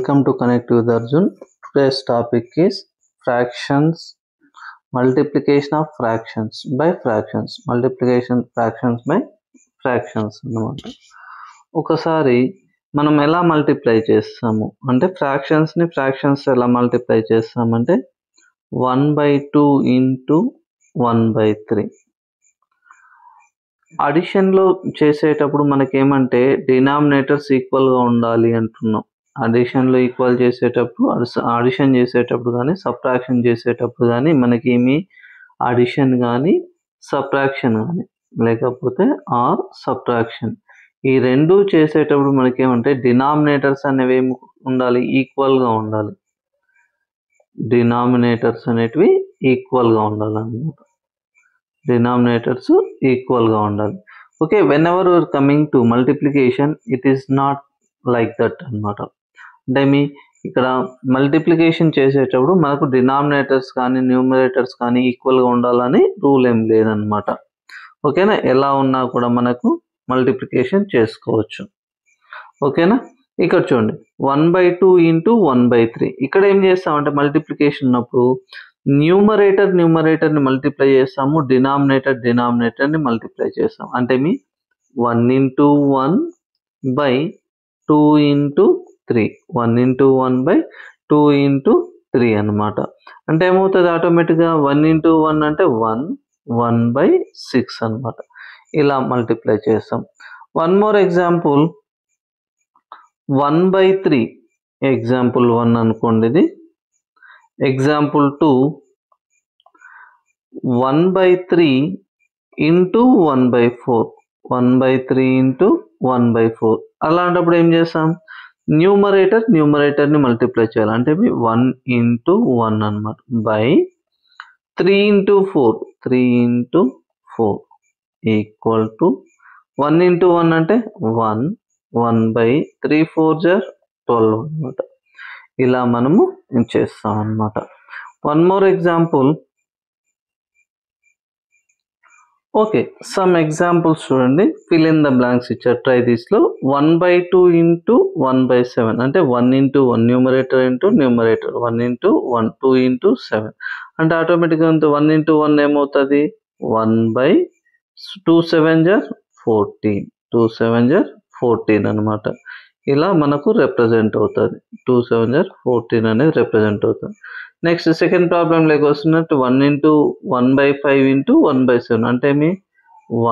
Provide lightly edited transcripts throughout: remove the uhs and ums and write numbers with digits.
Welcome to Connect with Arjun. Today's topic is fractions, multiplication of fractions by fractions, multiplication fractions by fractions అన్నమాట. ఒకసారి మనం ఎలా multiply చేస్తాము అంటే ఫ్రాక్షన్స్ని fractions ఎలా మల్టిప్లై చేస్తామంటే 1/2 ఇంటూ 1/3. అడిషన్లో చేసేటప్పుడు మనకేమంటే డినామినేటర్స్ ఈక్వల్గా ఉండాలి అంటున్నాం. అడిషన్లో ఈక్వల్ చేసేటప్పుడు అడిషన్ చేసేటప్పుడు కానీ సబ్ట్రాక్షన్ చేసేటప్పుడు కానీ మనకేమి అడిషన్ కానీ సబ్ట్రాక్షన్ కానీ లేకపోతే ఆర్ సబ్ట్రాక్షన్ ఈ రెండు చేసేటప్పుడు మనకేమంటే డినామినేటర్స్ అనేవి ఏమి ఉండాలి, ఈక్వల్గా ఉండాలి. డినామినేటర్స్ అనేటివి ఈక్వల్గా ఉండాలన్నమాట. డినామినేటర్స్ ఈక్వల్గా ఉండాలి. Okay, whenever you are coming to multiplication it is not like that అన్నమాట. అంటే ఇక్కడ మల్టిప్లికేషన్ చేసేటప్పుడు మనకు డినామినేటర్స్ కానీ న్యూమరేటర్స్ కానీ ఈక్వల్గా ఉండాలని రూల్ ఏం లేదనమాట. ఓకేనా, ఎలా ఉన్నా కూడా మనకు మల్టిప్లికేషన్ చేసుకోవచ్చు. ఓకేనా, ఇక్కడ చూడండి 1/2 ఇంటూ 1/3. ఇక్కడ ఏం చేస్తామంటే మల్టిప్లికేషన్ ఉన్నప్పుడు న్యూమరేటర్ని మల్టిప్లై చేస్తాము, డినామినేటర్ని మల్టిప్లై చేస్తాం. అంటే 1 ఇంటూ 1/2 ఇంటూ 3, 1 ఇంటూ 1/2 ఇంటూ 3 అనమాట. అంటే ఏమవుతుంది ఆటోమేటిక్గా 1 ఇంటూ 1 అంటే 1/6 అనమాట. ఇలా మల్టిప్లై చేస్తాం. One more example 1/3. ఎగ్జాంపుల్ 1 అనుకోండి. ఇది ఎగ్జాంపుల్ 2 1/3 ఇంటూ 1/4, 1/3 ఇంటూ 1/4. అలాంటప్పుడు ఏం చేస్తాం, న్యూమరేటర్ని మల్టిప్లై చేయాలి. అంటే 1 ఇంటూ 1 అనమాట by 3 into 4, 3 into 4 equal to 1 into 1 అంటే 1/3 4 12 అనమాట. ఇలా మనము చేస్తాం అన్నమాట. One more example. Okay, some examples చూడండి. ఫిల్ ఇన్ ద బ్లాంక్స్ ఇచ్చారు. ట్రై దిస్లో 1/2 ఇంటూ 1/7 అంటే 1 ఇంటూ 1 న్యూమరేటర్ 1 ఇంటూ 1 2 ఇంటూ 7 అంటే ఆటోమేటిక్గా 1 ఇంటూ 1 ఏమవుతుంది 1/2 7 14, 2 7 14 అనమాట. ఇలా మనకు రిప్రజెంట్ అవుతుంది. 2 7 14 అనేది రిప్రజెంట్ అవుతుంది. నెక్స్ట్ సెకండ్ ప్రాబ్లం లేక వస్తున్నట్టు 1 ఇంటూ 1/5 ఇంటూ 1/7 అంటే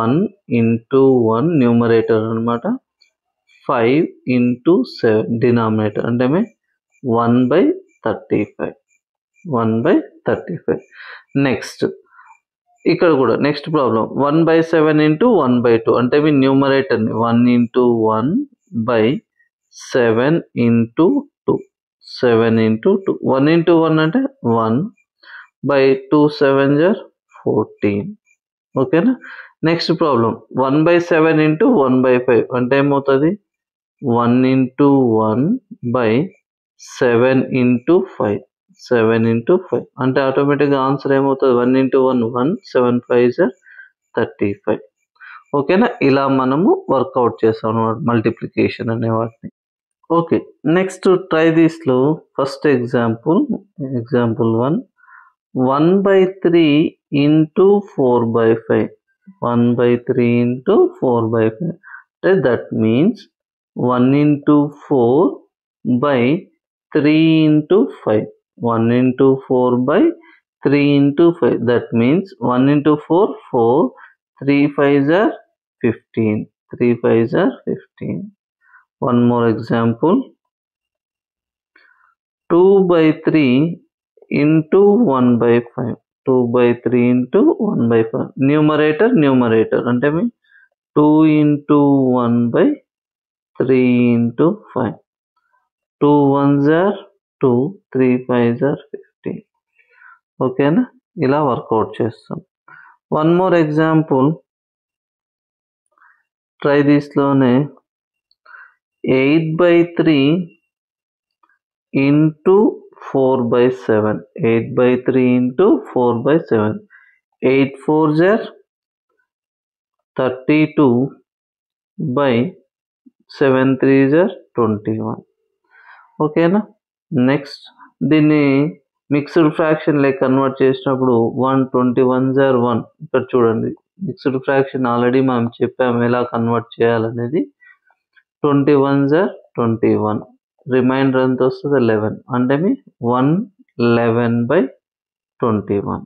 1 ఇంటూ 1 న్యూమరేటర్ అనమాట, 5 ఇంటూ 7 డినామినేటర్ అంటే 1/35. నెక్స్ట్ ఇక్కడ కూడా నెక్స్ట్ ప్రాబ్లం 1/7 ఇంటూ 1/2 అంటే న్యూమరేటర్ని 1 ఇంటూ 1/7 ఇంటూ 2, 7 ఇంటూ 2, 1 ఇంటూ 1 అంటే 1/2 7 14. ఓకేనా. నెక్స్ట్ ప్రాబ్లం 1/7 ఇంటూ 1/5 అంటే ఏమవుతుంది 1 ఇంటూ 1/7 ఇంటూ 5, 7 ఇంటూ 5 అంటే ఆటోమేటిక్గా ఆన్సర్ ఏమవుతుంది 1 ఇంటూ 1 1, 7 5 35. ఓకేనా, ఇలా మనము వర్కౌట్ చేస్తాం మల్టిప్లికేషన్ అనే వాటిని. ఓకే, నెక్స్ట్ ట్రై దిస్లో ఫస్ట్ ఎగ్జాంపుల్ 1 1/3 ఇంటూ 4/5, 1/3 ఇంటూ 4/5 అంటే that means 1 into 4/3 into 5, 1 into 4/3 into 5 that means 1 into 4 4, 3 5 15, 3 5 15. One more example 2/3 into 1/5, 2/3 into 1/5 numerator అంటే 2 into 1/3 into 5, 2 1s 2, 3 5s 15. ఓకేనా, ఇలా వర్కౌట్ చేస్తాం. వన్ మోర్ ఎగ్జాంపుల్ ట్రై దిస్లోనే 8/3 into 4/7, 8/3 into 4/7, 8 4s 32/7 3s 21. ఓకేనా. Next దీన్ని mixed fraction లెక్క convert చేసినప్పుడు 121 1 ఇక్కడ చూడండి మిక్స్డ్ ఫ్రాక్షన్ ఆల్రెడీ మనం చెప్పాము ఎలా కన్వర్ట్ చేయాలనేది. 21 21 రిమైండర్ ఎంత వస్తుంది 11 అంటే మీ 111/21.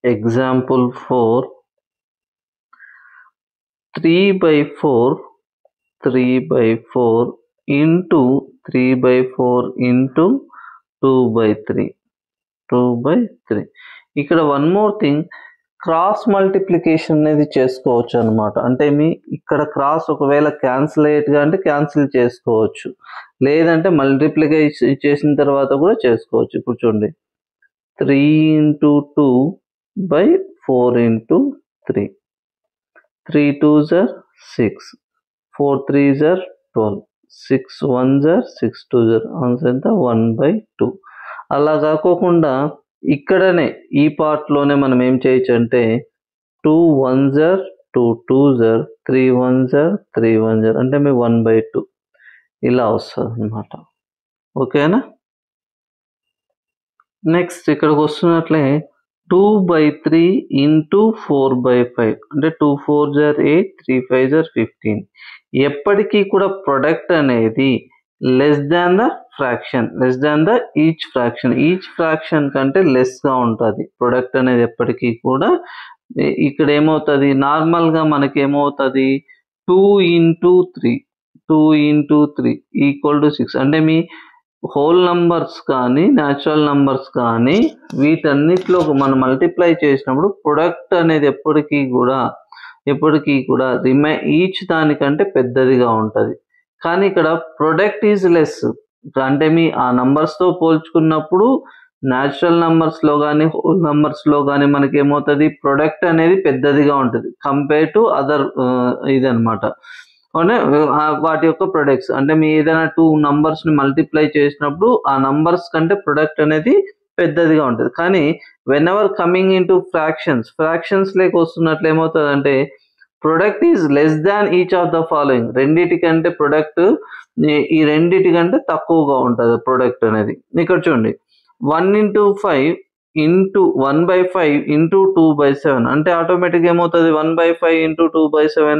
Example 4 3/4 3/4 into 3/4 into 2/3 2/3. ఇక్కడ one more thing, cross multiplication అనేది చేసుకోవచ్చు అనమాట. అంటే మీ ఇక్కడ క్రాస్ ఒకవేళ క్యాన్సిల్ అయ్యేట్టుగా అంటే క్యాన్సిల్ చేసుకోవచ్చు, లేదంటే మల్టిప్లికేషన్ చేసిన తర్వాత కూడా చేసుకోవచ్చు. ఇప్పుడు చూడండి 3 into 2/4 into 3 3 2s are 6 4 3s are 12 6 1s are 6 2s are answer ఎంత 1/2. అలా కాకోకుండా ఇక్కడనే ఈ పార్ట్లోనే మనం ఏం చేయొచ్చు అంటే 2 1s are 2 2s are 3 1s are 3 1s are అంటే మీ 1/2 ఇలా వస్తుంది అన్నమాట. ఓకేనా. నెక్స్ట్ ఇక్కడికి వస్తున్నట్లే 2/3 into 4/5 అంటే 2 4s are 8 3 5s are 15. ఎప్పటికీ కూడా ప్రొడక్ట్ అనేది less than the fraction, less than the each fraction కంటే లెస్గా ఉంటుంది ప్రొడక్ట్ అనేది ఎప్పటికీ కూడా. ఇక్కడ ఏమవుతుంది నార్మల్గా మనకి ఏమవుతుంది 2 into 3 2 into 3 ఈక్వల్ టు 6 అంటే మీ హోల్ నంబర్స్ కానీ న్యాచురల్ నంబర్స్ కానీ వీటన్నిటిలో మనం మల్టిప్లై చేసినప్పుడు ప్రొడక్ట్ అనేది ఎప్పటికీ కూడా ఈచ్ దానికంటే పెద్దదిగా ఉంటుంది. కానీ ఇక్కడ ప్రొడక్ట్ ఈజ్ లెస్ అంటే మీ ఆ నంబర్స్తో పోల్చుకున్నప్పుడు న్యాచురల్ నంబర్స్లో కానీ హోల్ నంబర్స్లో కానీ మనకి ఏమవుతుంది ప్రొడక్ట్ అనేది పెద్దదిగా ఉంటుంది కంపేర్ టు అదర్ ఇదనమాట. అంటే వాటి యొక్క ప్రొడక్ట్స్ అంటే మీ ఏదైనా 2 నంబర్స్ని మల్టిప్లై చేసినప్పుడు ఆ నంబర్స్ కంటే ప్రొడక్ట్ అనేది పెద్దదిగా ఉంటుంది. కానీ whenever coming into fractions లేక వస్తున్నట్లు ఏమవుతుంది అంటే product is less than each of the following, రెండిటికంటే ప్రొడక్ట్ ఈ రెండిటికంటే తక్కువగా ఉంటుంది ప్రొడక్ట్ అనేది. ఇక్కడ చూడండి 1 into 5 into 1/5 into 2/7 అంటే ఆటోమేటిక్గా ఏమవుతుంది 1/5 into 2/7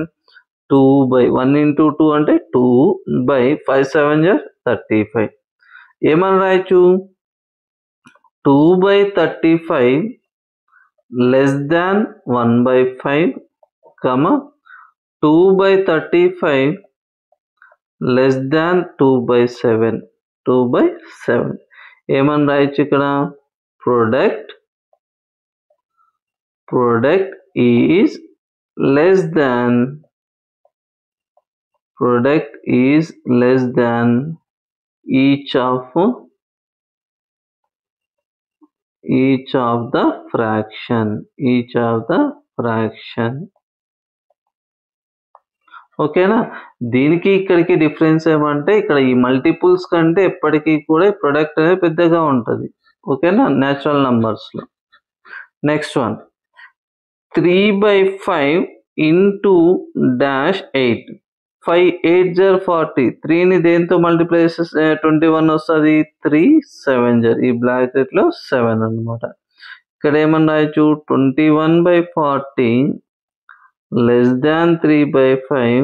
2/1 into 2 అంటే 2/5 7 35. ఏమని రాయొచ్చు 2/35 లెస్ దాన్ 1/5 2/35 లెస్ దాన్ 2/7 2/7. ఏమని రాయొచ్చు ఇక్కడ product is less than each of the fraction. ఓకేనా. దీనికి ఇక్కడికి డిఫరెన్స్ ఏమంటే ఇక్కడ ఈ మల్టిపుల్స్ కంటే ఎప్పటికీ కూడా ప్రొడక్ట్ అనేది పెద్దగా ఉంటుంది. ఓకేనా న్యాచురల్ నంబర్స్లో. Next one 3/5 into -8 5 8s are 40 3ని దేంతో మల్టిప్లై చేస్తే 21 వస్తుంది 3 7s ఈ బ్రాకెట్లో 7 అన్నమాట. ఇక్కడ ఏమన్నా రాయొచ్చు 21/40 లెస్ దాన్ 3/5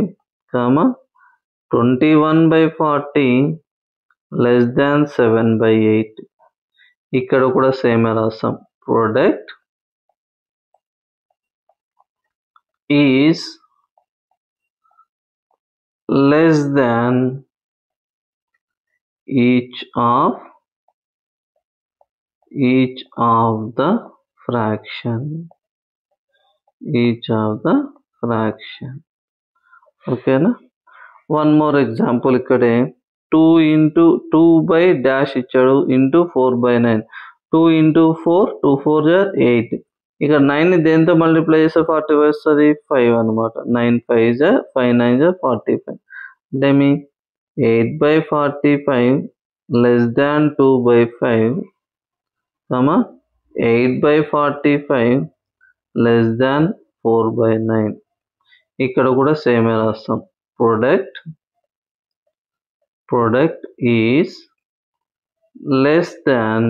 21/40 లెస్ దాన్ 7/8. ఇక్కడ కూడా సేమ్ రాస్తాం product is less than each of the fraction. ఓకేనా. వన్ మోర్ ఎగ్జాంపుల్ ఇక్కడే 2 into 2 dash ఇచ్చాడు into 4/9 2 into 4 2 4s are 8. ఇక్కడ 9ని దేంతో మల్టిప్లై చేస్తే 40 వస్తుంది 5 అనమాట. 9 5s are 5 9s are 45 అంటే మీ 8/45 లెస్ దాన్ 2/5 8/45 లెస్ దాన్ 4/9. ఇక్కడ కూడా సేమ్ రాస్తాం product product is less than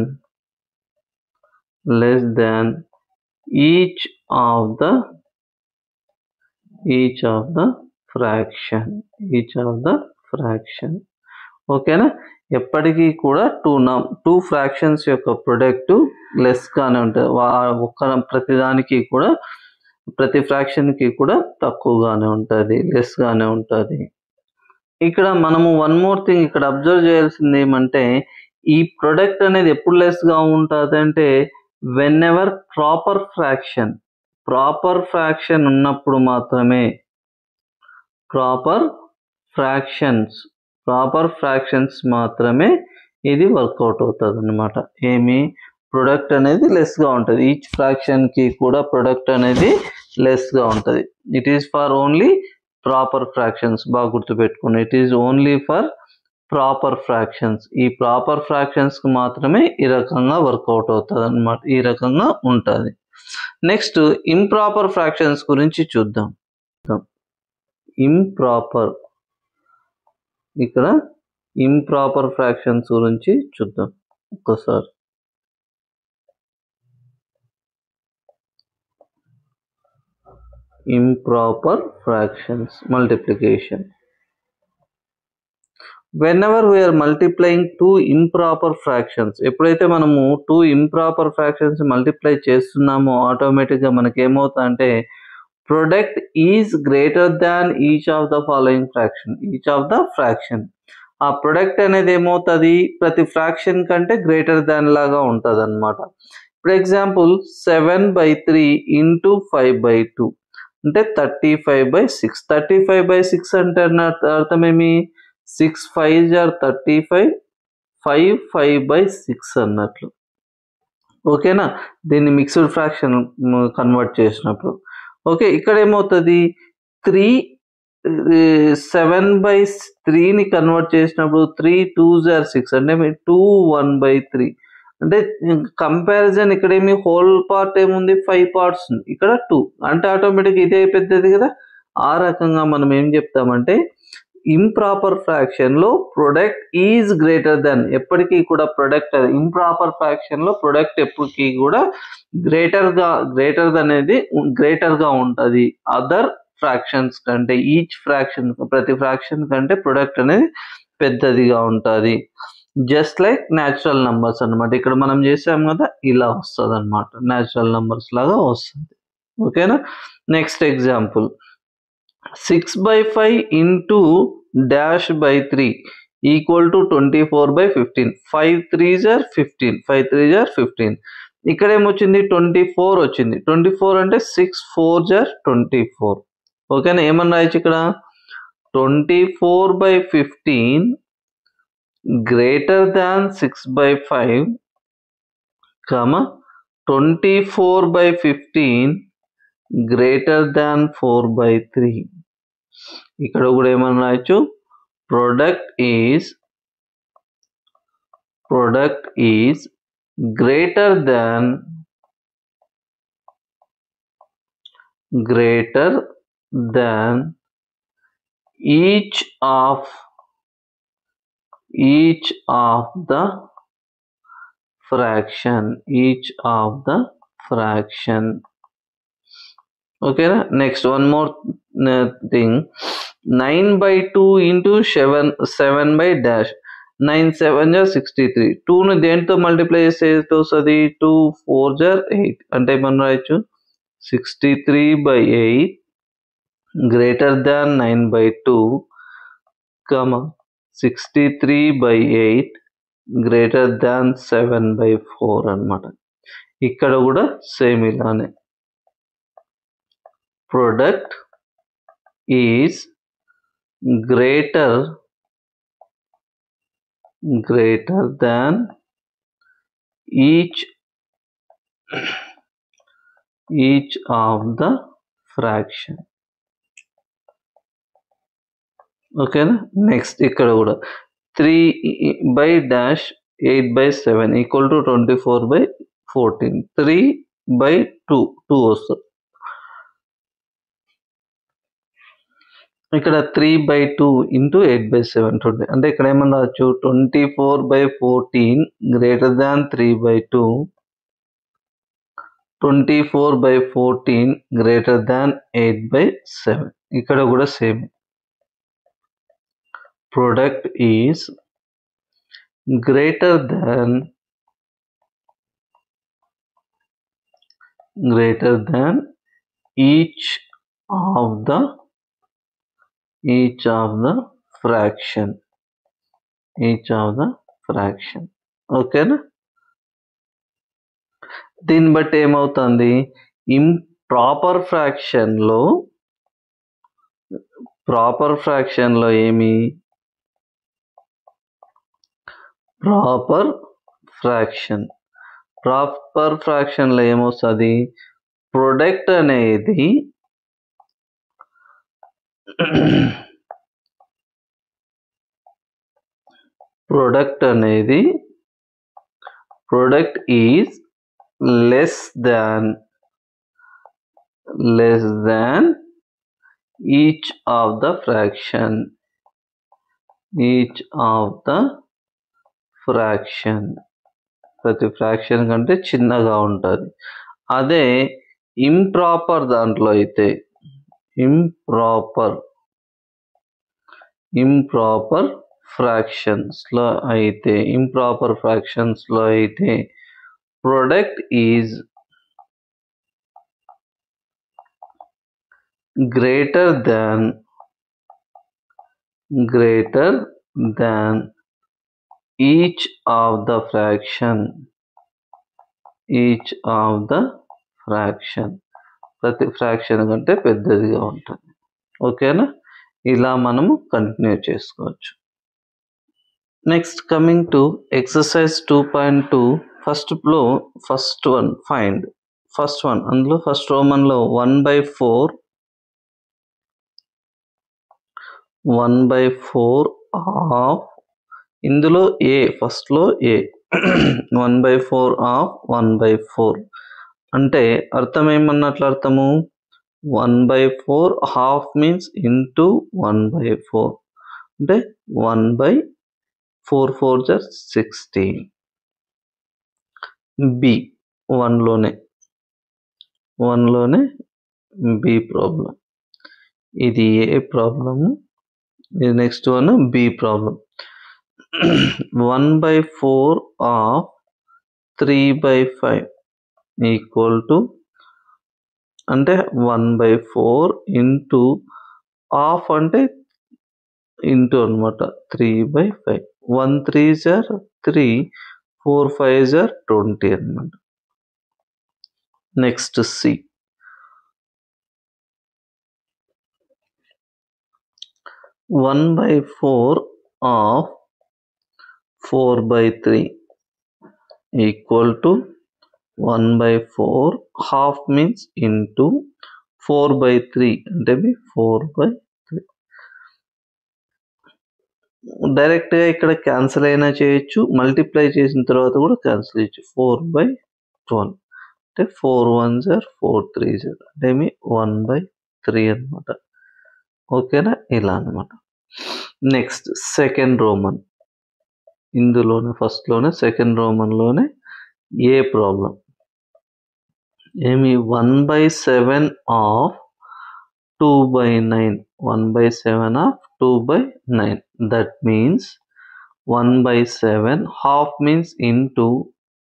each of the fraction. ఓకేనా, ఎప్పటికీ కూడా టూ ఫ్రాక్షన్స్ యొక్క ప్రొడక్ట్ లెస్ గానే ఉంటుంది. ప్రతిదానికి కూడా ప్రతి ఫ్రాక్షన్ కి కూడా తక్కువగానే ఉంటుంది, లెస్ గానే ఉంటుంది. ఇక్కడ మనము వన్ మోర్ థింగ్ ఇక్కడ అబ్జర్వ్ చేయాల్సింది ఏమంటే ఈ ప్రొడక్ట్ అనేది ఎప్పుడు లెస్ గా ఉంటుంది అంటే వెన్ ఎవర్ ప్రాపర్ ఫ్రాక్షన్ ఉన్నప్పుడు మాత్రమే, ప్రాపర్ ఫ్రాక్షన్స్ మాత్రమే ఇది వర్కౌట్ అవుతుంది అన్నమాట. ఏమి ప్రొడక్ట్ అనేది లెస్ గా ఉంటుంది, ఈచ్ ఫ్రాక్షన్ కి కూడా ప్రొడక్ట్ అనేది లెస్ గా ఉంటుంది. It is for only proper fractions. బాగా గుర్తుపెట్టుకుని, it is only for proper fractions. ఈ ప్రాపర్ ఫ్రాక్షన్స్ కి మాత్రమే ఈ రకంగా వర్కౌట్ అవుతుంది అన్నమాట, ఈ రకంగా ఉంటుంది. నెక్స్ట్ ఇంప్రాపర్ ఫ్రాక్షన్స్ గురించి చూద్దాం. ఇక్కడ ఇంప్రాపర్ ఫ్రాక్షన్స్ గురించి చూద్దాం ఒక్కసారి. Improper fractions multiplication. whenever we are multiplying two improper fractions, ఎప్పుడైతే మనము two improper fractions మల్టిప్లై చేస్తున్నామో ఆటోమేటిక్గా మనకి ఏమవుతుందంటే product is greater than each of the fraction. ఆ ప్రొడక్ట్ అనేది ఏమవుతుంది ప్రతి ఫ్రాక్షన్ కంటే గ్రేటర్ దాన్ లాగా ఉంటుంది అనమాట. ఫర్ ఎగ్జాంపుల్ 7/3 ఇంటూ 5/2 అంటే 35/6. 35/6 అంటే అర్థమేమి 6 5s are 35, 5 5/6 అన్నట్లు. ఓకేనా, దీన్ని మిక్స్డ్ ఫ్రాక్షన్ కన్వర్ట్ చేసినప్పుడు. ఓకే, ఇక్కడ ఏమవుతుంది 7/3ని కన్వర్ట్ చేసినప్పుడు 3 2s are 6 అంటే 2 1/3 అంటే కంపారిజన్ ఇక్కడ ఏమి హోల్ పార్ట్ ఏముంది 5 పార్ట్స్ ఉంది, ఇక్కడ 2 అంటే ఆటోమేటిక్ ఇదే పెద్దది కదా. ఆ రకంగా మనం ఏం చెప్తామంటే ఇంప్రాపర్ ఫ్రాక్షన్ లో ప్రొడక్ట్ ఈజ్ గ్రేటర్ దెన్, ఎప్పటికీ కూడా ప్రొడక్ట్ ఇంప్రాపర్ ఫ్రాక్షన్ లో ప్రొడక్ట్ ఎప్పటికీ కూడా గ్రేటర్ గా ఉంటుంది అదర్ ఫ్రాక్షన్స్ కంటే. ఈచ్ ఫ్రాక్షన్ ప్రతి ఫ్రాక్షన్ కంటే ప్రొడక్ట్ అనేది పెద్దదిగా ఉంటుంది. జస్ట్ లైక్ న్యాచురల్ నంబర్స్ అన్నమాట. ఇక్కడ మనం చేసాం కదా, ఇలా వస్తుంది అనమాట, న్యాచురల్ నంబర్స్ లాగా వస్తుంది. ఓకేనా, next example 6/5 into -/3 equal to 24/15. 5 3s are 15. ఇక్కడ ఏమొచ్చింది 24 వచ్చింది. 24 అంటే 6 4s are 24. ఓకేనా, ఏమన్నా రాయొచ్చు ఇక్కడ 24/15 గ్రేటర్ దాన్ 6/5, 24/15 గ్రేటర్ దాన్ 4/3. ఇక్కడ కూడా ఏమన్నా రాయొచ్చు product is greater than each of the fraction. ఓకేనా, next one more thing 9/2 into 7/-. 9 7s are 63. 2ను దేంతో మల్టిప్లై చేస్తే వస్తుంది 2 4s are 8 అంటే మనం రాయొచ్చు 63/8 గ్రేటర్ దాన్ 9/2, 63/8 గ్రేటర్ దాన్ 7/4 అన్నమాట. ఇక్కడ కూడా సేమ్ ఇలానే product is greater than each of the fraction. ఓకేనా, నెక్స్ట్ ఇక్కడ కూడా 3/-8/7 ఈక్వల్ టు 24/14. 3/2 వస్తుంది. ఇక్కడ 3/2 ఇంటూ 8/7 20. అంటే ఇక్కడ ఏమన్నా రావచ్చు 24/14 గ్రేటర్ దాన్ 3/2, 24/14 గ్రేటర్ దాన్ 8/7. ఇక్కడ కూడా same. Product is greater than each of the fraction. ఓకేనా? దీన్ని బట్టి ఏమవుతుంది, ప్రాపర్ ఫ్రాక్షన్ లో ఏమి ప్రాపర్ ఫ్రాక్షన్ లో ఏమొస్తుంది, ప్రొడక్ట్ అనేది product is less than each of the fraction. ప్రతి ఫ్రాక్షన్ కంటే చిన్నగా ఉంటుంది. అదే ఇంప్రాపర్ దాంట్లో అయితే, ఇంప్రాపర్ ఫ్రాక్షన్స్ లో అయితే product is greater than each of the fraction. ప్రతి ఫ్రాక్షన్ కంటే పెద్దదిగా ఉంటుంది. ఓకేనా? ఇలా మనము కంటిన్యూ చేసుకోవచ్చు. Next coming to exercise 2.2. First one find. అందులో ఫస్ట్ రోమన్ లో 1/4 ఆఫ్, ఇందులో ఏ ఫస్ట్ లో ఏ 1/4 ఆఫ్ 1/4 అంటే అర్థం ఏమన్నట్లు అర్థము, 1/4 హాఫ్ మీన్స్ ఇంటూ 1/4 అంటే 1/4 4 16. బి 1 లోనే బి ప్రాబ్లం. ఇది ఏ ప్రాబ్లము, ఇది next one B problem. 1/4 of 3/5 equal to, అంటే 1/4 ఇంటూ హాఫ్ అంటే ఇంటూ అనమాట 3/5. 1 3s are 3, 4 5s are 20 అనమాట. Next C 1/4 of 4/3 equal to 1/4 half means into 4/3 అంటే 4/3. డైరెక్ట్గా ఇక్కడ క్యాన్సిల్ అయినా చేయొచ్చు, మల్టిప్లై చేసిన తర్వాత కూడా క్యాన్సిల్ చేయొచ్చు. 4/12 అంటే 4 1s are 4 3s are అంటే 1/3 అనమాట. ఓకేనా? ఇలా అనమాట. నెక్స్ట్ సెకండ్ రోమన్, ఇందులోనే ఫస్ట్ లోనే సెకండ్ రోమన్ లోనే ఏ ప్రాబ్లం, ఏమి 1/7 of 2/9. 1/7 of 2/9. That means 1/7 half means into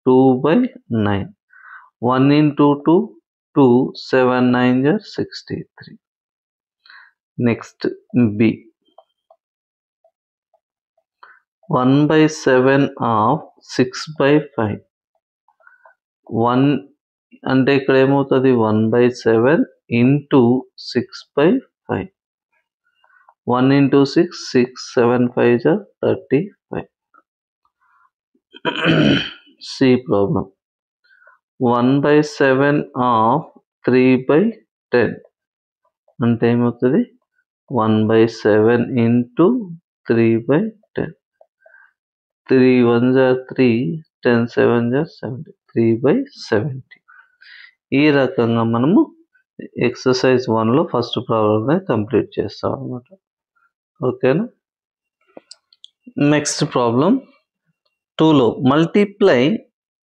2/9. 1 into 2 2, 7 9 are 63. Next B 1/7 of 6/5. 1 అంటే ఇక్కడ ఏమవుతుంది, 1/7 into 6/5. 1 into 6 6, 7 5s are 35. C problem 1/7 of 3/10 అంటే ఏమవుతుంది, 1/7 into 3/10. 3 1s are 3, 10 7s are 70, 3/70. ఈ రకంగా మనము ఎక్సర్సైజ్ 1లో ఫస్ట్ ప్రాబ్లమ్ని కంప్లీట్ చేస్తాం అన్నమాట. ఓకేనా. నెక్స్ట్ ప్రాబ్లం 2లో multiply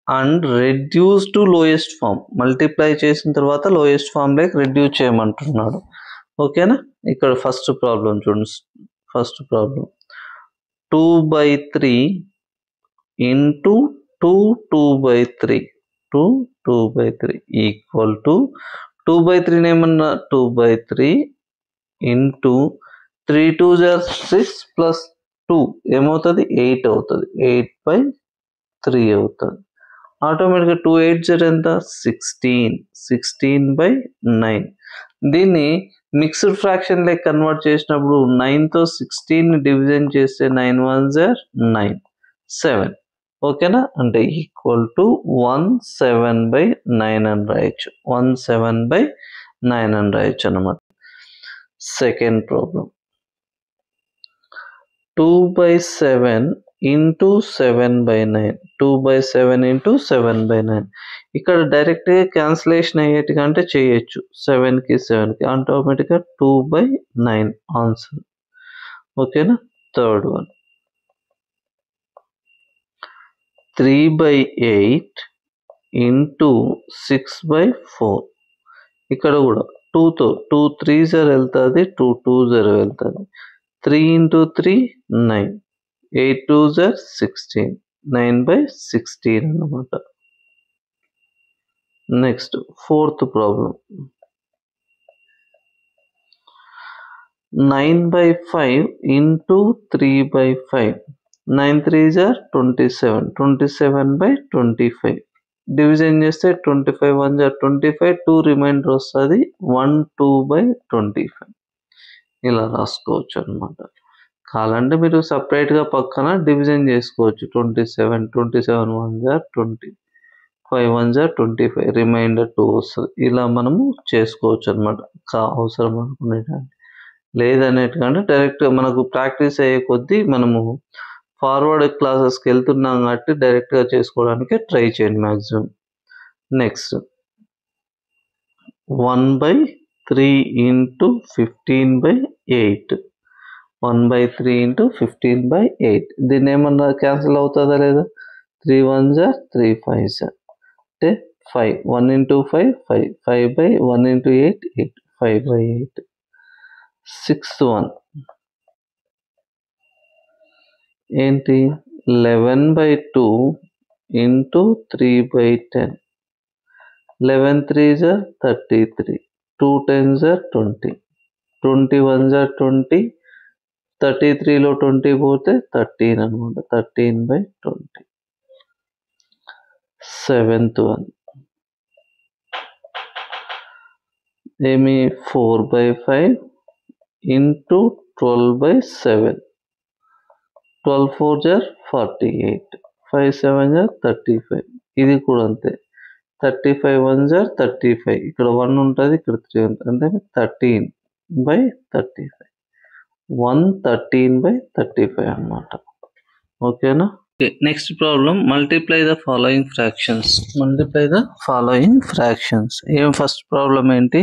and reduce to lowest form. Multiply చేసిన తర్వాత లోయెస్ట్ ఫామ్లోకి రెడ్యూస్ చేయమంటున్నాడు. ఓకేనా. ఇక్కడ ఫస్ట్ ప్రాబ్లం చూడండి. First problem 2/3 into 2/3 2/3 equal to 2/3 ఏమన్నా 2/3 ఇంటూ 3 2s are 6 ప్లస్ 2 ఏమవుతుంది 8 అవుతుంది. 8/3 అవుతుంది. ఆటోమేటిక్గా 2 8s ఎంత 16/9. దీన్ని మిక్స్డ్ ఫ్రాక్షన్ లెక్క కన్వర్ట్ చేసినప్పుడు 9తో 16 డివిజన్ చేస్తే 9 1s are 9 7. ఓకేనా. అంటే ఈక్వల్ టు 17/9 అని రాయొచ్చు. 17/9 అని రాయొచ్చు అన్నమాట. Second problem 2/7 into 7/9 2/7 into 7/9. ఇక్కడ డైరెక్ట్గా క్యాన్సిలేషన్ అయ్యేట్టుగా చేయొచ్చు. 7కి 7కి ఆటోమేటిక్గా 2/9 ఆన్సర్. ఓకేనా. Third one 3/8 into 6/4. ఇక్కడ కూడా 2తో 2 3s వెళ్తుంది, 2 2s వెళ్తుంది. 3 ఇంటూ 3 9, 8 2s 16, 9/16 అన్నమాట. Next fourth problem 9/5 into 3/5. 9 3s 27, 27/25. Division చేస్తే 25 1s 25, 2 రిమైండర్ వస్తుంది 1 2/25. ఇలా రాసుకోవచ్చు అనమాట. కావాలంటే మీరు సపరేట్గా పక్కన డివిజన్ చేసుకోవచ్చు. 27 27 1s 20, 5 1s 25, రిమైండర్ 2 వస్తుంది. ఇలా మనము చేసుకోవచ్చు అనమాట అవసరం అనుకునేటండి. లేదనేటికంటే డైరెక్ట్గా మనకు ప్రాక్టీస్ అయ్యే కొద్దీ మనము ఫార్వర్డ్ క్లాసెస్కి వెళ్తున్నాం కాబట్టి డైరెక్ట్గా చేసుకోవడానికి ట్రై చేయండి మ్యాక్సిమం. Next 1/3 into 15/8. 1/3 ఇంటూ 15/8. దీన్ని ఏమన్నా క్యాన్సిల్ అవుతుందా లేదా? 3 1s 3 5s అంటే 5. 1 ఇంటూ 5 5. 5/1 ఇంటూ 8 8. 5/8. సిక్స్త్ వన్ ఏంటి 11/2 ఇంటూ 3/10. 11 3s 33, 2 10s 20, 20 1s 20, 33లో 20 పోతే 13 అనమాట. 13/20. సెవెంత్ వన్ ఏమి 4/5 ఇంటూ 12/7. 12 4s 48, 5 7s 35. ఇది కూడా అంతే. 35 1s 35. ఇక్కడ 1 ఉంటుంది, ఇక్కడ 3 ఉంటుంది. అంటే 13/35. 113/35 అన్నమాట. ఓకేనా. Next problem multiply the following fractions. Multiply the following fractions. ఏం ఫస్ట్ ప్రాబ్లం ఏంటి?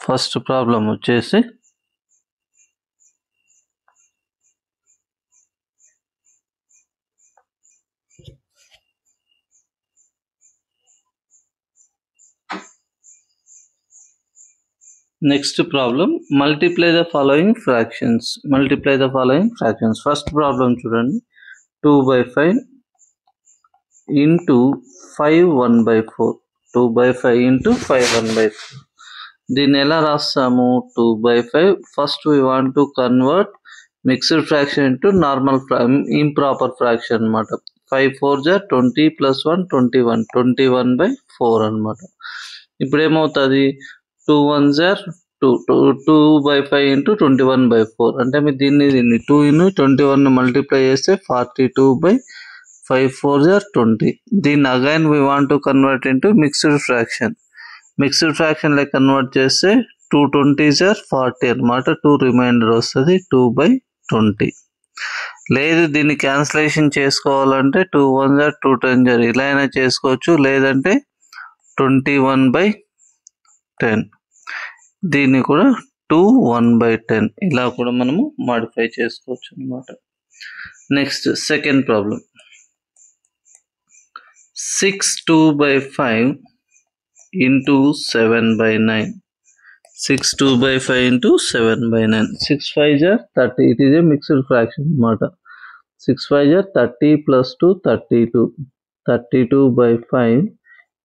ఫస్ట్ ప్రాబ్లం వచ్చేసి next problem multiply the following fractions. Multiply the following fractions. First problem చూడండి 2/5 ఇంటూ 5 1/4. 2/5 ఇంటూ 5 1/4. దీన్ని ఎలా రాస్తాము? 2/5 first we want to convert mixed fraction into normal improper fraction అనమాట. 5 4s 20 plus 1 21, 21/4 అనమాట. ఇప్పుడు ఏమవుతుంది 2 1s 2/5 ఇంటూ 21/4. అంటే మీరు దీన్ని 2 21 మల్టిప్లై చేస్తే 42/5 4s 20. దీన్ని again we want to convert into mixed fraction. Mixed fraction లెక్క కన్వర్ట్ చేస్తే 2 20s 40 అనమాట. 2 రిమైండర్ వస్తుంది 2/20. లేదు దీన్ని క్యాన్సిలేషన్ చేసుకోవాలంటే 2 1 జర్ 2 10 జర్ ఇలా అయినా చేసుకోవచ్చు, లేదంటే 21/10 దీన్ని కూడా 2 1/10 ఇలా కూడా మనము మాడిఫై చేసుకోవచ్చు అన్నమాట. Next second problem 6 2/5 into 7/9. 6 2/5 into 7/9. 6 5 are 30. It is a mixed fraction matter. 6 5 are 30 plus 2 32. 32/5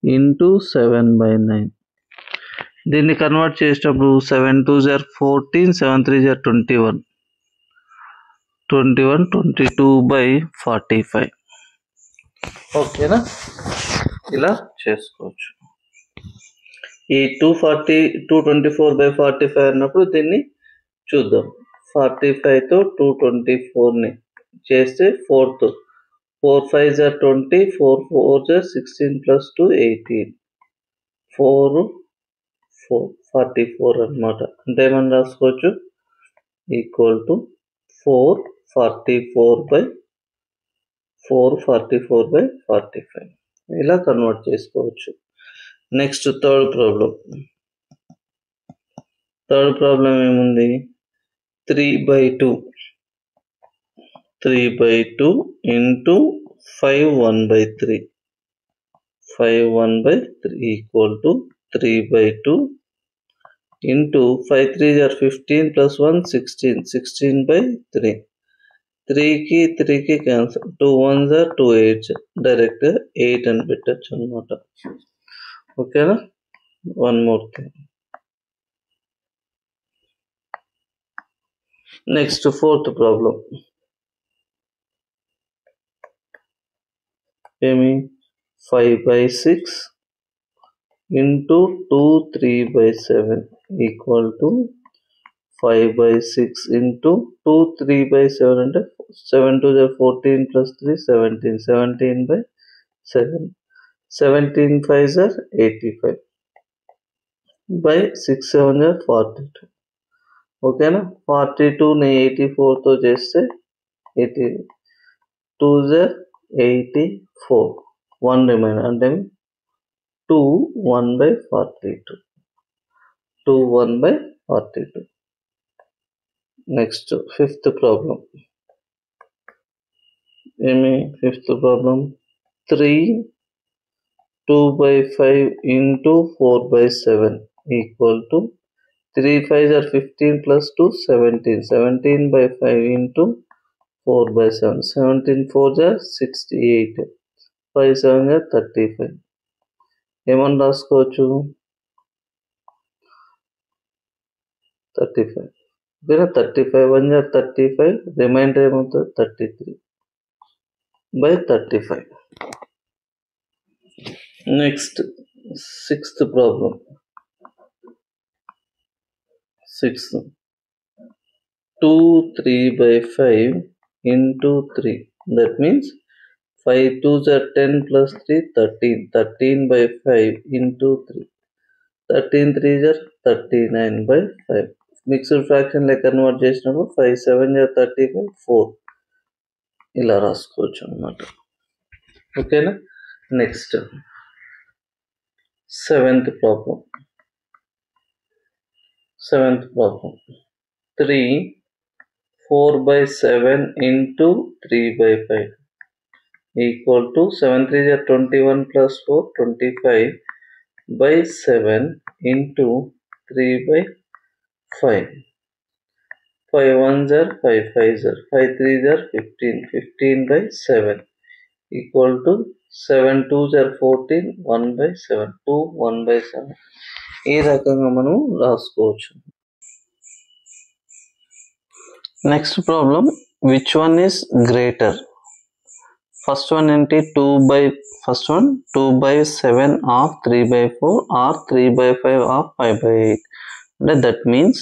into 7/9. దీన్ని కన్వర్ట్ చేసేటప్పుడు 7 2s are 14, 7 3s are 21. 21 22/45. ఓకేనా, ఇలా చేసుకోవచ్చు. ఈ 224/45 అన్నప్పుడు దీన్ని చూద్దాం. 45తో 224ని చేస్తే 4తో 4 5s are 20, 4 4s are 16 plus 2 18. 4 4 44 అన్నమాట. అంటే మనం రాసుకోవచ్చు ఈక్వల్ టు 444/45 ఇలా కన్వర్ట్ చేసుకోవచ్చు. నెక్స్ట్ థర్డ్ ప్రాబ్లం ఏముంది, 3/2 into 5 1/3 equal to 3/2 into 5 3s are 15 plus 1 16 16/3. 3కి cancel, 2 1s are 2 8s direct 8 అని పెట్టచ్చు అన్నమాట. ఓకేనా, one more thing. Next fourth problem ఏమి, 5/6 into 2 3/7 ఈక్వల్ టు 5/6 into 2 3/7 అంటే 7 2s are 14 plus 3 17 17/7. 17 5s are 85 by 6 7s are 42. ఓకేనా, 42ని 84తో చేస్తే 80 2s are 84, 1 రిమైనర్ అంటే 2 1/42. 2 1/42. నెక్స్ట్ ఫిఫ్త్ ప్రాబ్లం ఏమి, fifth problem 3 2/5 into 4/7 equal to 3 5s are 15 plus 2 17 17/5 into 4/7. 17 4s are 68, 5 7s are 35. ఏమని రాసుకోవచ్చు 35. ఓకేనా, 35 1s are 35, reminder ఏమవుతుంది 33/35. Next sixth problem 2 3/5 into 3. That means 5 2s are 10 plus 3 13. 13/5 into 3. 13 3s are 39/5. Mixed fraction లెక్క convert చేసినప్పుడు 5 7s are 35 4 ఇలా రాసుకోవచ్చు అన్నమాట. ఓకేనా, next seventh problem 3 4/7 into 3/5 equal to 7 3s are 21 plus 4 25/7 into 3/5. 5 1s are 5 5s are 5 3s are 15 15/7 equal to 7 2s are 14 1/7 2 1/7. ఈ రకంగా మనం రాసుకోవచ్చు. Next problem, which one is greater? First one ఏంటి, 2/7 ఆఫ్ 3/4 ఆర్ 3/5 ఆఫ్ 5/8. అంటే that means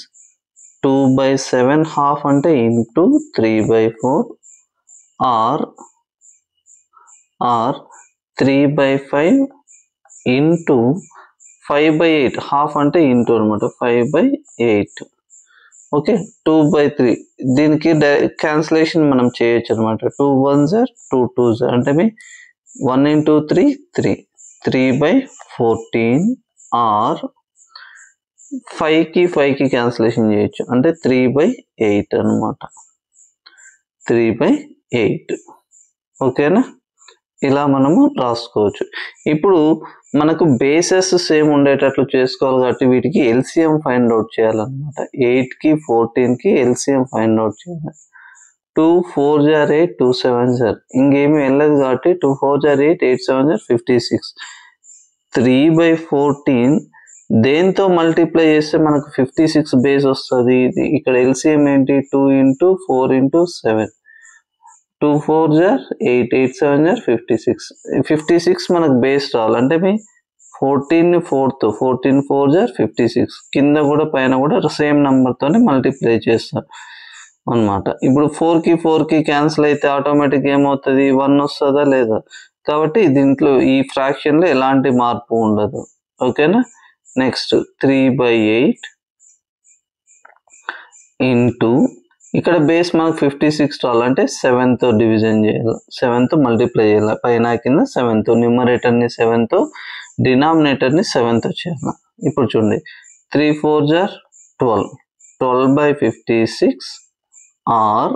2/7 half అంటే into 3/4 are 3/5 into 5/8 half అంటే into అనమాట 5/8. Okay 2/3 దీనికి క్యాన్సిలేషన్ మనం చేయొచ్చు అనమాట. 2 1s are 2 2s అంటే 1 into 3 3 3/14 ఆర్ 5కి 5కి క్యాన్సిలేషన్ చేయొచ్చు అంటే 3/8 అనమాట. 3/8 ఓకేనా, ఇలా మనము రాసుకోవచ్చు. ఇప్పుడు మనకు బేసెస్ సేమ్ ఉండేటట్లు చేసుకోవాలి కాబట్టి వీటికి ఎల్సిఎం ఫైండ్ అవుట్ చేయాలన్నమాట. 8కి 14కి ఎల్సిఎం ఫైండ్ అవుట్ చేయాలి. 2 4s are 8 2 7s are ఇంకేమి వెళ్ళదు కాబట్టి 2 4s are 8 8 7s are 56. 3/14 దేంతో మల్టిప్లై చేస్తే మనకు 56 బేస్ వస్తుంది. ఇక్కడ ఎల్సిఎం ఏంటి 2 into 4 into 7 2 4s are 8 8 7s are 56. 56 మనకు బేస్ రావాలంటే 14 4తో 14 4s are 56 కింద కూడా పైన కూడా సేమ్ నెంబర్తోనే మల్టిప్లై చేస్తాం అనమాట. ఇప్పుడు 4కి 4కి క్యాన్సిల్ అయితే ఆటోమేటిక్ ఏమవుతుంది 1 వస్తుందా లేదా, కాబట్టి దీంట్లో ఈ ఫ్రాక్షన్లో ఎలాంటి మార్పు ఉండదు. ఓకేనా, నెక్స్ట్ 3/8 ఇంటూ ఇక్కడ బేస్ మనకు 56 రావాలంటే 7తో డివిజన్ చేయాలి, 7తో మల్టిప్లై చేయాలి. పైన కింద 7తో, న్యూమరేటర్ని 7తో, డినామినేటర్ని 7తో చేయాలి. ఇప్పుడు చూడండి 3 4s are 12 12/56 are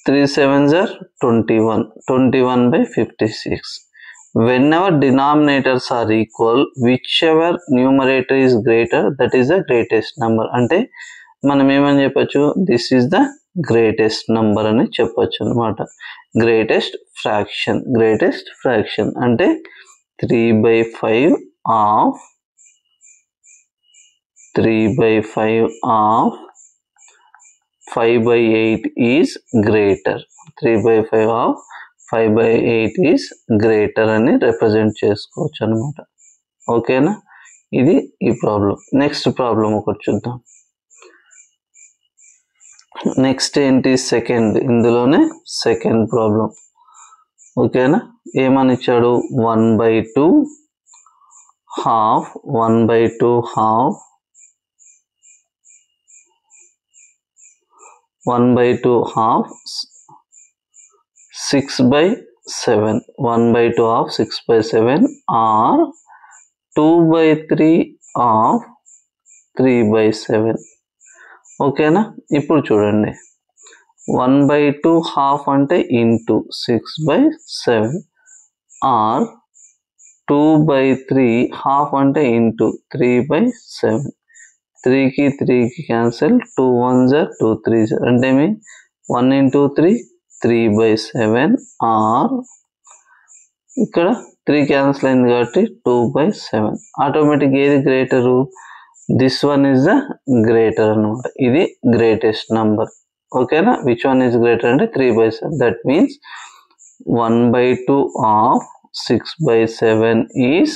3 7s are 21 21/56. Whenever denominators are equal, whichever numerator is greater, that is the greatest number. అంటే మనం ఏమని చెప్పచ్చు, this is the greatest number అని చెప్పచ్చు అనమాట. గ్రేటెస్ట్ ఫ్రాక్షన్ అంటే 3/5 of 5/8 is greater. 3/5 of 5/8 is greater అని represent చేసుకోవచ్చు అనమాట. ఓకేనా, ఇది ఈ ప్రాబ్లం. నెక్స్ట్ ప్రాబ్లం ఒకటి చూద్దాం. నెక్స్ట్ ఏంటి, సెకండ్, ఇందులోనే సెకండ్ ప్రాబ్లం. ఓకేనా, ఏమని ఇచ్చాడు 1/2 half 1/2 half 1/2 half 6/7 1/2 half 6/7 or 2/3 of 3/7. ఓకేనా, ఇప్పుడు చూడండి 1/2 హాఫ్ అంటే ఇంటూ 6/7 ఆర్ 2/3 హాఫ్ అంటే ఇంటూ 3/7. 3కి 3కి cancel, 2 1s are 2 3s are అంటే 1 into 3 3/7 ఆర్ ఇక్కడ 3 క్యాన్సిల్ అయింది కాబట్టి 2/7. ఆటోమేటిక్ ఏది greater, this one is the greater అనమాట. ఇది గ్రేటెస్ట్ నంబర్. ఓకేనా, విచ్ వన్ ఈజ్ గ్రేటర్ అంటే 3/7. That means 1/2 of 6/7 is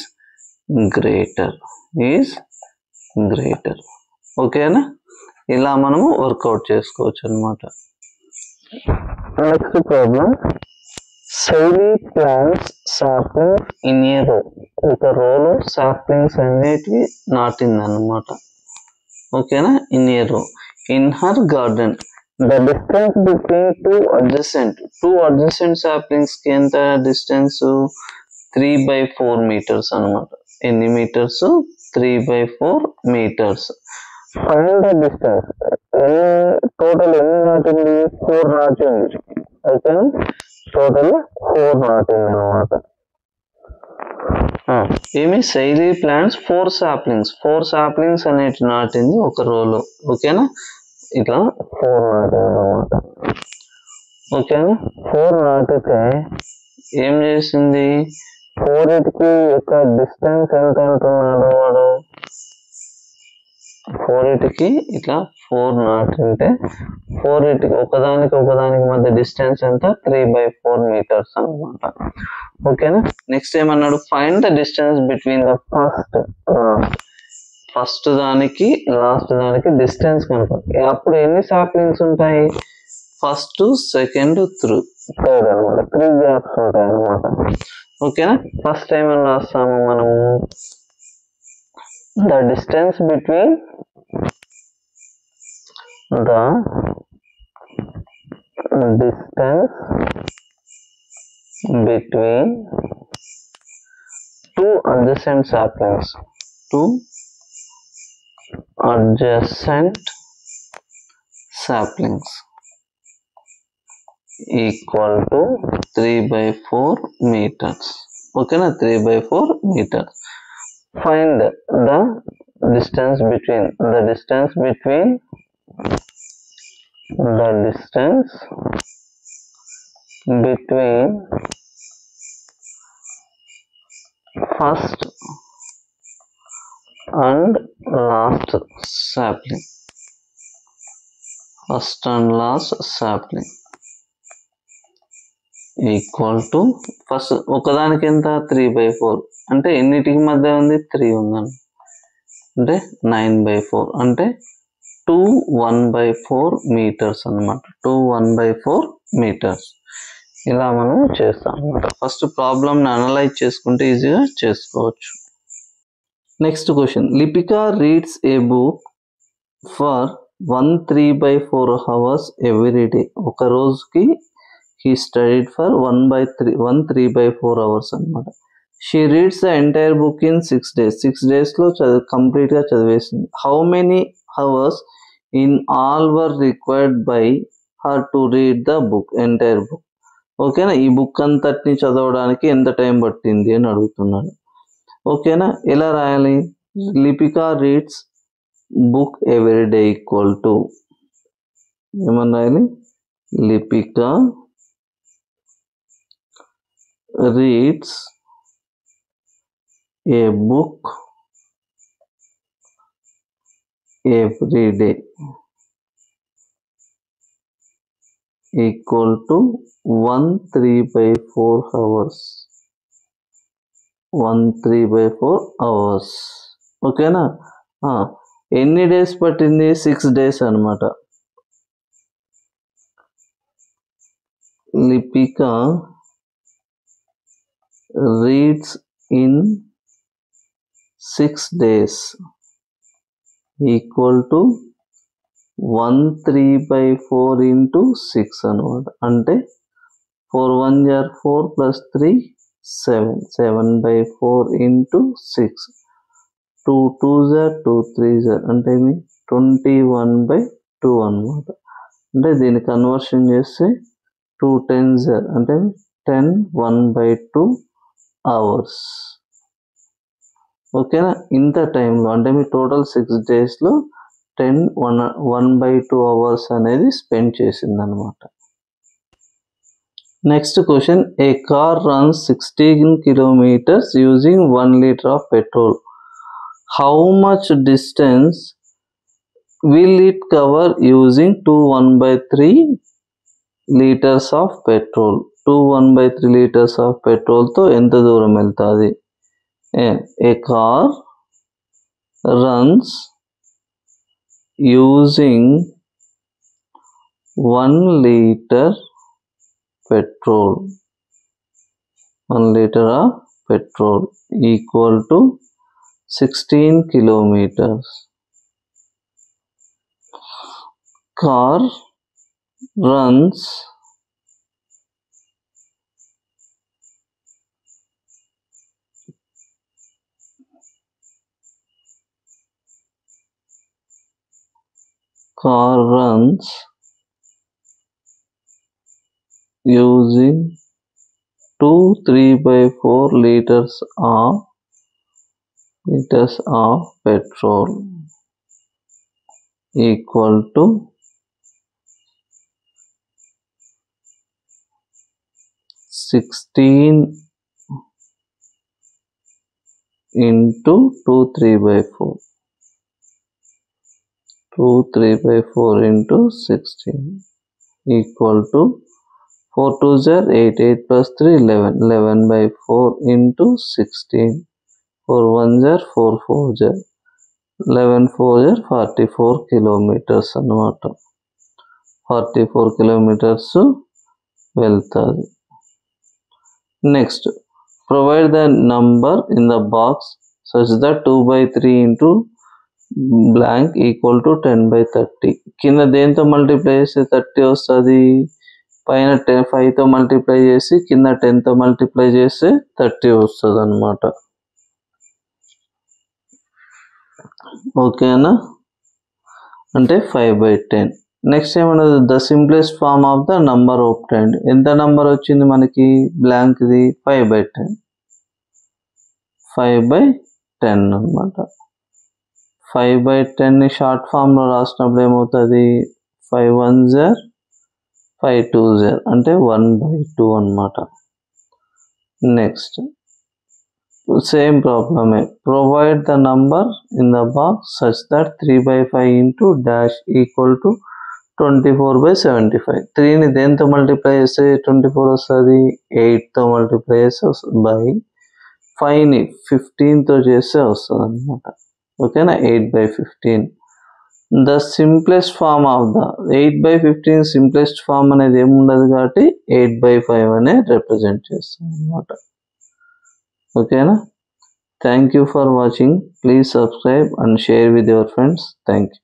greater. ఓకేనా, ఇలా మనము వర్కౌట్ చేసుకోవచ్చు అనమాట. Next problem, Saili plants saplings in a row. ఒక రోలో సాప్లింగ్స్ అనేటివి నాటిందన్నమాట. ఓకేనా, in a row in her garden. The distance between two adjacent saplings కి ఎంత డిస్టెన్స్ 3/4 meters అనమాట. ఎన్ని metres 3/4 meters. Find the distance. Total ఎన్ని నాటింది 4 నాటింది. ఓకేనా, టోటల్ 4 నాటింది అనమాట. ఏమి సైలీ ప్లాంట్స్ 4 సాప్లింగ్స్ అనేటి నాటింది ఒక రోలో. ఓకేనా, ఇట్లా 4 నాటింది అనమాట. ఓకేనా, 4 నాటితే ఏం చేసింది, 4కి యొక్క డిస్టెన్స్ ఎంత అంటున్నాడు వాడు. 4కి ఇట్లా 4 నాటింటే 4కి ఒకదానికి మధ్య డిస్టెన్స్ ఎంత 3/4 meters అనమాట. ఓకేనా, నెక్స్ట్ ఏమన్నాడు, find the distance between the first దానికి లాస్ట్ దానికి డిస్టెన్స్ కనుక. అప్పుడు ఎన్ని సాప్లింగ్స్ ఉంటాయి, ఫస్ట్ సెకండ్ థర్డ్ అనమాట. 3 గ్యాప్స్ ఉంటాయి అనమాట. ఓకేనా, ఫస్ట్ టైం అని రాస్తాము మనము, the distance between the distance between two adjacent saplings. Two adjacent saplings equal to 3/4 meters. Okay na, 3/4 meters. Find the distance between first and last sapling. Equal to first ఒకదానికి ఎంత 3/4 అంటే ఎన్నిటికి మధ్య ఉంది 3 ఉందండి అంటే 9/4 అంటే 2 1/4 మీటర్స్ అనమాట 2 1/4 మీటర్స్ ఇలా మనం చేస్తాం అనమాట ఫస్ట్ ప్రాబ్లమ్ని అనలైజ్ చేసుకుంటే ఈజీగా చేసుకోవచ్చు next question Lipika reads a book for 3/4 hours every day ఒక రోజుకి he studied for 3/4 hours అనమాట she reads the entire book in 6 days 6 days లో కంప్లీట్ గా చదివేసింది how many hours in all were required by her to read the book entire book ఓకేనా ఈ book అంతటిని చదవడానికి ఎంత టైం పట్టింది అని అడుగుతున్నాడు ఓకేనా ఎలా రాయాలి Lipika reads book every day equal to ఏమని రాయాలి Lipika reads a book every day equal to 3/4 hours 3/4 hours ఓకేనా ఎన్ని డేస్ పట్టింది 6 days అన్నమాట Lipika reads in 6 days equal to 3/4 into 6 అనమాట అంటే 4 1 are 4 plus 3 7/4 into 6 2 2s are 2 3s are అంటే 21/2 అనమాట అంటే దీన్ని కన్వర్షన్ చేస్తే 2 10s are అంటే 10 1/2 hours ఓకేనా ఇంత టైంలో అంటే మీ టోటల్ 6 డేస్లో 10 1/2 hours అనేది స్పెండ్ చేసింది అనమాట next question A car runs 16 kilometers using 1 liter of petrol how much distance will it cover using 2 1/3 liters of petrol 2 1/3 liters of petrol తో ఎంత దూరం వెళ్తాది a car runs using 1 liter petrol 1 liter of petrol equal to 16 kilometers car runs using 2 3/4 liters of petrol equal to 16 into 2 3/4 into 16 equal to 4 2s are 8 8 plus 3 11 11/4 into 16 4 1s are 4 4s are 11 4s are 44 kilometers అన్నమాట 44 kilometers వెళ్తాది next provide the number in the box such that 2/3 into blank equal to 10/30. కింద దేంతో multiply చేస్తే 30 వస్తుంది, పైన 5తో multiply చేసి కింద 10తో multiply చేస్తే 30 వస్తుంది అనమాట. ఓకేనా, అంటే 5/10. నెక్స్ట్ ఏమన్నది, the simplest form of the number obtained. ఎంత నంబర్ వచ్చింది మనకి బ్లాంక్ది 5/10. 5/10 అనమాట. 5/10ని షార్ట్ ఫామ్లో రాసినప్పుడు ఏమవుతుంది, 5 1s 5 2s అంటే 1/2 అనమాట. నెక్స్ట్ సేమ్ ప్రాబ్లమే, provide the number in the box such that 3/5 into dash equal to 24/75. 3ని దేంతో మల్టిప్లై చేస్తే 24 వస్తుంది, 8తో మల్టిప్లై చేస్తే వస్తుంది, బై 5ని 15తో చేస్తే వస్తుంది అనమాట. ఓకేనా, 8/15. The simplest form of the 8/15 simplest form అనేది ఏముండదు కాబట్టి 8/5 అనే రిప్రజెంట్ చేస్తుంది అనమాట. ఓకేనా, thank you for watching. Please subscribe and share with your friends. Thank you.